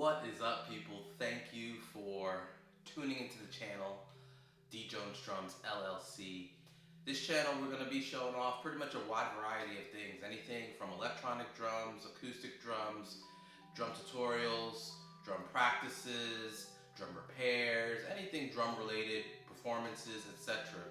What is up, people? Thank you for tuning into the channel, D Jones Drums LLC. This channel, we're going to be showing off pretty much a wide variety of things. Anything from electronic drums, acoustic drums, drum tutorials, drum practices, drum repairs, anything drum related, performances, etc.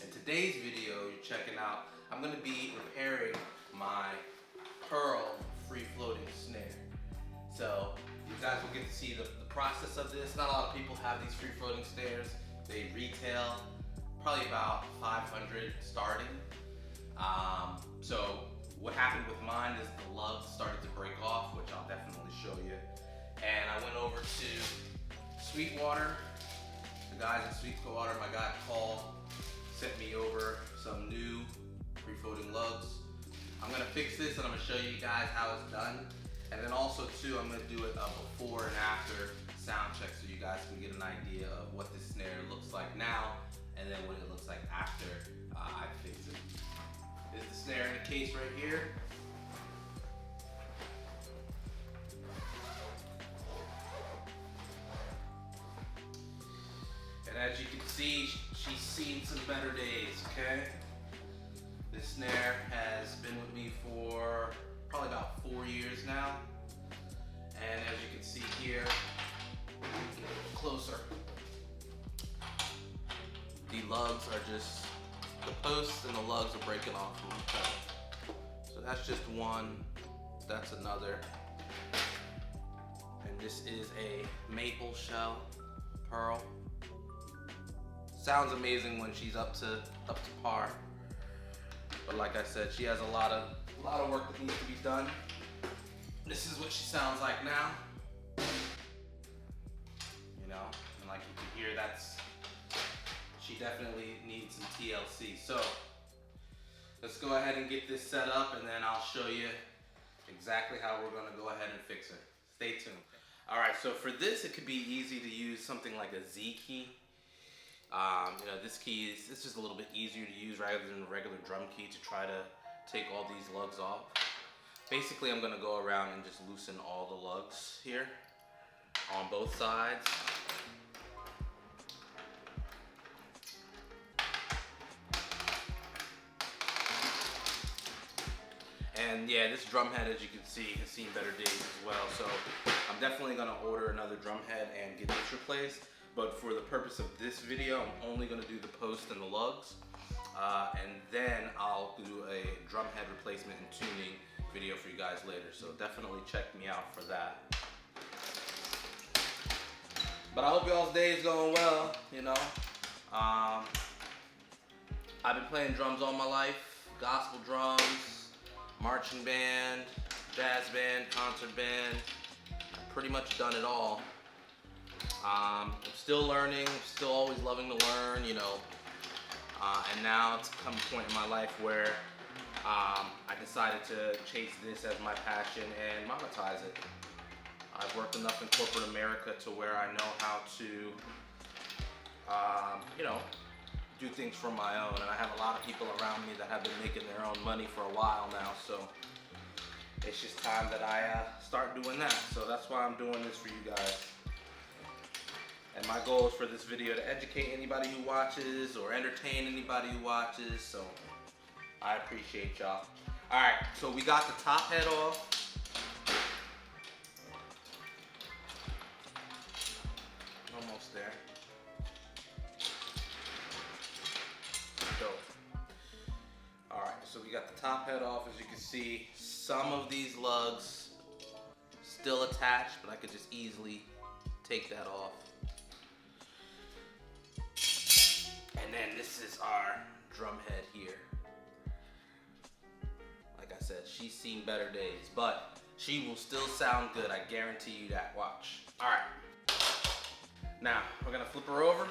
In today's video, you're checking out, I'm going to be repairing my Pearl free floating snare. So you guys will get to see the process of this. Not a lot of people have these free floating snares. They retail probably about 500 starting. So what happened with mine is the lugs started to break off, which I'll definitely show you. And I went over to Sweetwater. The guys at Sweetwater, my guy Paul, sent me over some new free floating lugs. I'm gonna fix this and I'm gonna show you guys how it's done. And then also too, I'm gonna do it before and after sound check so you guys can get an idea of what this snare looks like now and then what it looks like after I fix it. This is the snare in the case right here. And as you can see, she's seen some better days, okay? This snare has been with me for probably about 4 years now. And as you can see here, get a little closer. The lugs are just, the posts and the lugs are breaking off from each other. So that's just one, that's another. And this is a maple shell Pearl. Sounds amazing when she's up to par. But like I said, she has a lot of work that needs to be done. This is what she sounds like now. You know, and like you can hear, she definitely needs some TLC. So let's go ahead and get this set up and then I'll show you exactly how we're gonna go ahead and fix it. Stay tuned. All right, so for this, it could be easy to use something like a Z key. You know, this key it's just a little bit easier to use rather than a regular drum key to try to take all these lugs off. Basically, I'm gonna go around and just loosen all the lugs here on both sides. And yeah, this drum head, as you can see, has seen better days as well. So I'm definitely gonna order another drum head and get this replaced. But for the purpose of this video, I'm only gonna do the post and the lugs. And then I'll do a drum head replacement and tuning video for you guys later. So definitely check me out for that. But I hope y'all's day is going well, you know. I've been playing drums all my life. Gospel drums, marching band, jazz band, concert band. I've pretty much done it all. I'm still learning, still always loving to learn, you know. And now it's come a point in my life where I decided to chase this as my passion and monetize it. I've worked enough in corporate America to where I know how to, you know, do things for my own. And I have a lot of people around me that have been making their own money for a while now. So it's just time that I start doing that. So that's why I'm doing this for you guys. And my goal is for this video to educate anybody who watches or entertain anybody who watches, so I appreciate y'all. All right, so we got the top head off. Almost there. Dope. All right, so we got the top head off. As you can see, some of these lugs still attached, but I could just easily take that off. And then this is our drum head here. Like I said, she's seen better days, but she will still sound good. I guarantee you that. Watch. All right. Now, we're gonna flip her over.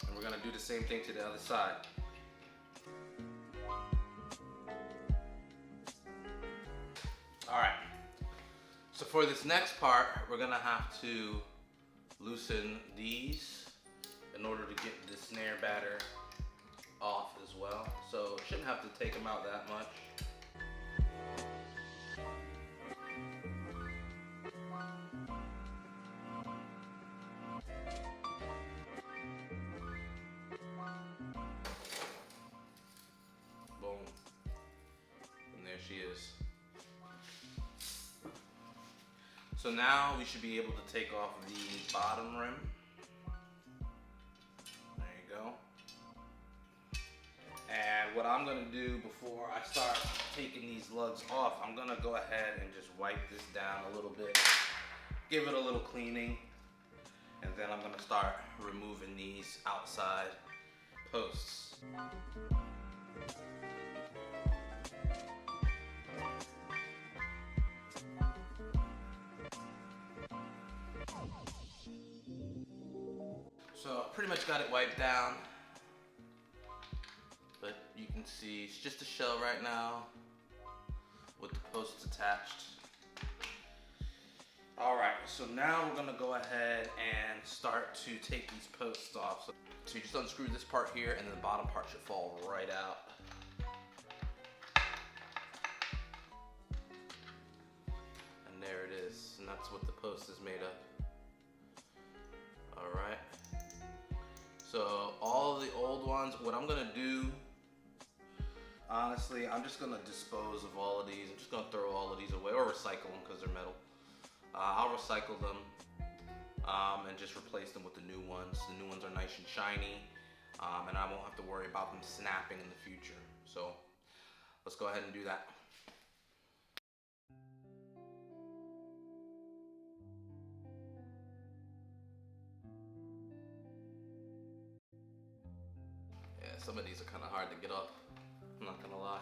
And we're gonna do the same thing to the other side. All right. So for this next part, we're gonna have to loosen these in order to get the snare batter off as well. So shouldn't have to take them out that much. So now we should be able to take off the bottom rim. There you go. And what I'm gonna do before I start taking these lugs off, I'm gonna go ahead and just wipe this down a little bit, give it a little cleaning, and then I'm gonna start removing these outside posts. So pretty much got it wiped down, but you can see it's just a shell right now with the posts attached. All right, so now we're gonna go ahead and start to take these posts off. So you just unscrew this part here, and then the bottom part should fall right out. And there it is, and that's what the post is made of. All right. So all the old ones, what I'm gonna do, honestly, I'm just gonna dispose of all of these. I'm just gonna throw all of these away or recycle them because they're metal. I'll recycle them and just replace them with the new ones. The new ones are nice and shiny, and I won't have to worry about them snapping in the future. So let's go ahead and do that. Yeah, some of these are kind of hard to get off, I'm not gonna lie.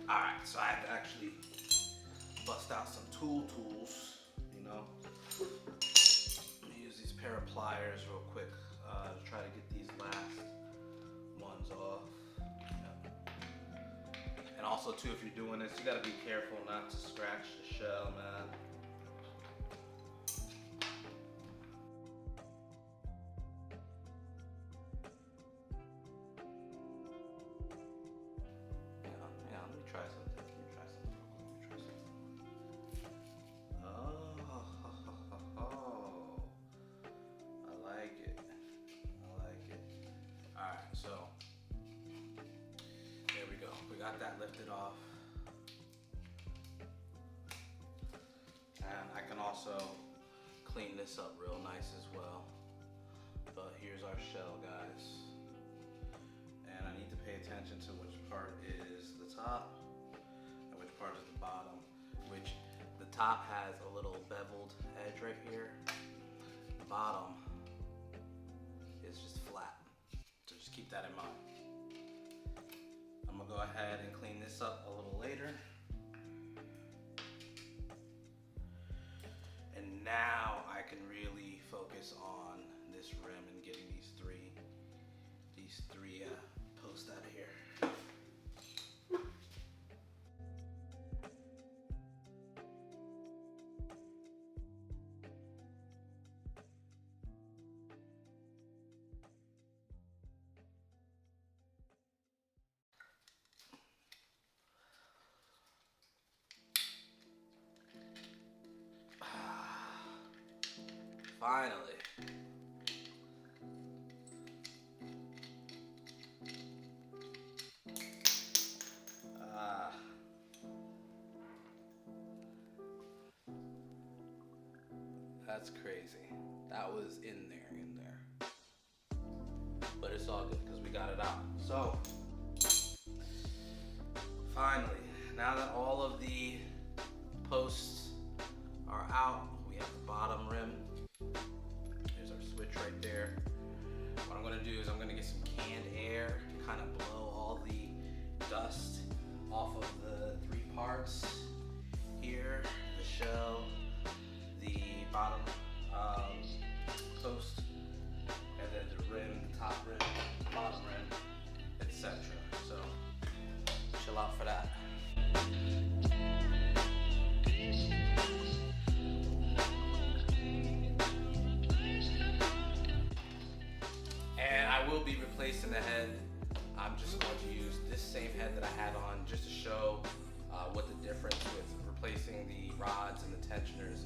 Alright, so I have to actually bust out some tools, you know. Let me use these pair of pliers real quick to try to get these last ones off. Yep. And also too, if you're doing this, you gotta be careful not to scratch the shell, man. Got that lifted off, and I can also clean this up real nice as well. But here's our shell, guys, and I need to pay attention to which part is the top and which part is the bottom. Which the top has a little beveled edge right here, the bottom is just flat, so just keep that in mind. I'm gonna go ahead and clean this up a little later. And now I can really focus on this rim and getting these three posts out of here. Finally. That's crazy. That was in there. But it's all good because we got it out. So, finally, now that all of the posts are out, we have the bottom rim. There's our switch right there. What I'm gonna do is I'm gonna get some canned air to kind of blow all the dust off of the three parts here, the shell, the bottom post, and then the rim, the top rim, the bottom rim, etc. So chill out for that. And I will be replacing the head. I'm just going to use this same head that I had on just to show what the difference with replacing the rods and the tensioners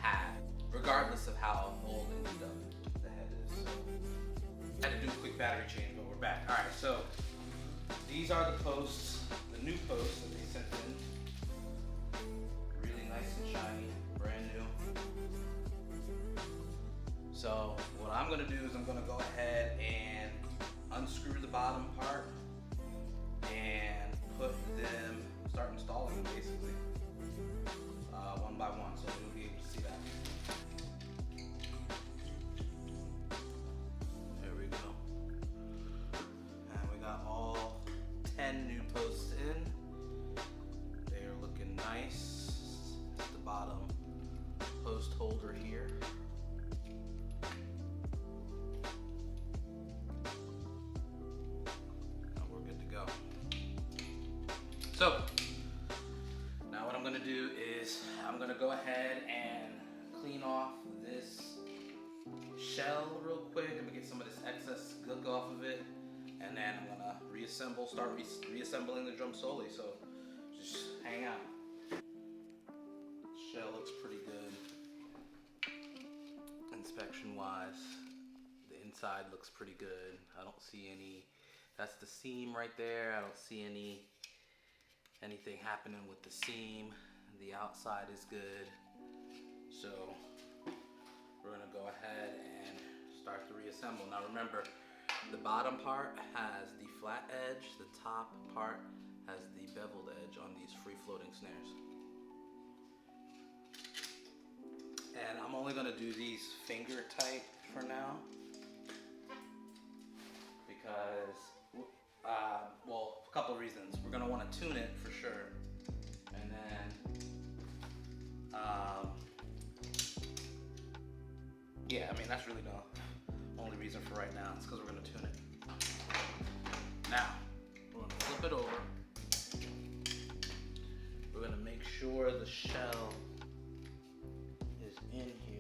had, regardless of how old and beat up the head is. So, I had to do a quick battery change, but we're back. All right, so these are the posts, the the new post that they sent in. Really nice and shiny, brand new. So what I'm gonna do is I'm gonna go ahead and unscrew the bottom part and start installing them basically, one by one, so you'll be able to see that. There we go. And we got all 10 new posts in. They are looking nice. At the bottom post holder here. So, now what I'm gonna do is I'm gonna go ahead and clean off this shell real quick. I'm gonna get some of this excess gook off of it, and then I'm gonna start reassembling the drum solely. So, just hang out. Shell looks pretty good. Inspection-wise, the inside looks pretty good. I don't see any, that's the seam right there. I don't see anything happening with the seam. The outside is good. So we're gonna go ahead and start to reassemble. Now remember, the bottom part has the flat edge, the top part has the beveled edge on these free floating snares. And I'm only gonna do these finger tight for now because well, a couple of reasons. We're gonna want to tune it for sure, and then, yeah, I mean that's really the only reason for right now. It's because we're gonna tune it. Now, we're gonna flip it over. We're gonna make sure the shell is in here.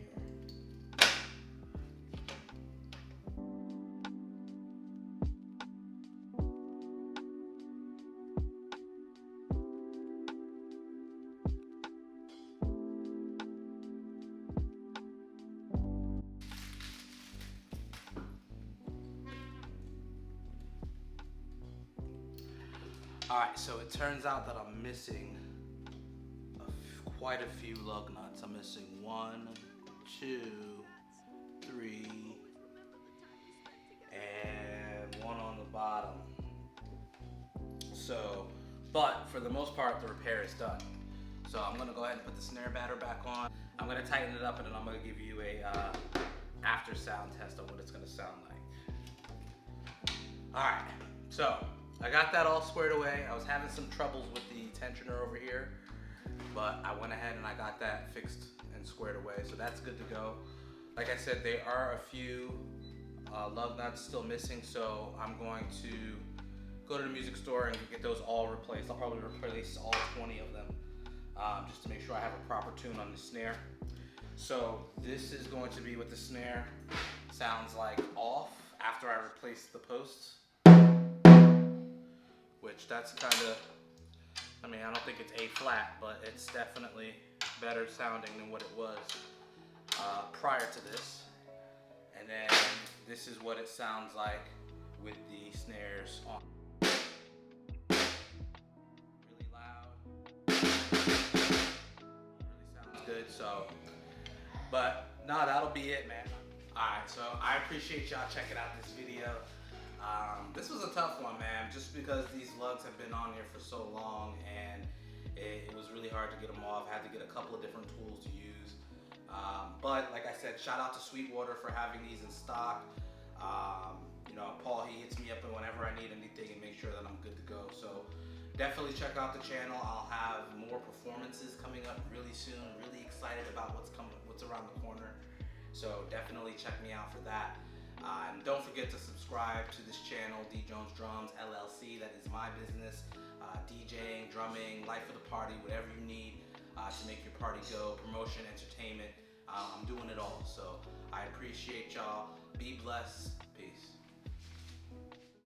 Alright, so it turns out that I'm missing quite a few lug nuts. I'm missing 1, 2, 3, and 1 on the bottom. So, but for the most part, the repair is done. So I'm gonna go ahead and put the snare batter back on. I'm gonna tighten it up, and then I'm gonna give you a after sound test on what it's gonna sound like. Alright, so I got that all squared away. I was having some troubles with the tensioner over here, but I went ahead and I got that fixed and squared away, so that's good to go. Like I said, there are a few lug nuts still missing, so I'm going to go to the music store and get those all replaced. I'll probably replace all 20 of them, just to make sure I have a proper tune on the snare. So this is going to be what the snare sounds like off after I replace the posts. Which that's kind of, I mean, I don't think it's A flat, but it's definitely better sounding than what it was prior to this. And then this is what it sounds like with the snares on. Really loud. Really sounds good, so. But no, that'll be it, man. Alright, so I appreciate y'all checking out this video. This was a tough one, man, just because these lugs have been on here for so long, and it was really hard to get them off. I had to get a couple of different tools to use. But like I said, shout out to Sweetwater for having these in stock. You know, Paul, he hits me up whenever I need anything and make sure that I'm good to go. So definitely check out the channel. I'll have more performances coming up really soon. Really excited about what's around the corner. So definitely check me out for that. And don't forget to subscribe to this channel, D Jones Drums LLC. That is my business. DJing, drumming, life of the party, whatever you need to make your party go, promotion, entertainment. I'm doing it all. So I appreciate y'all. Be blessed. Peace.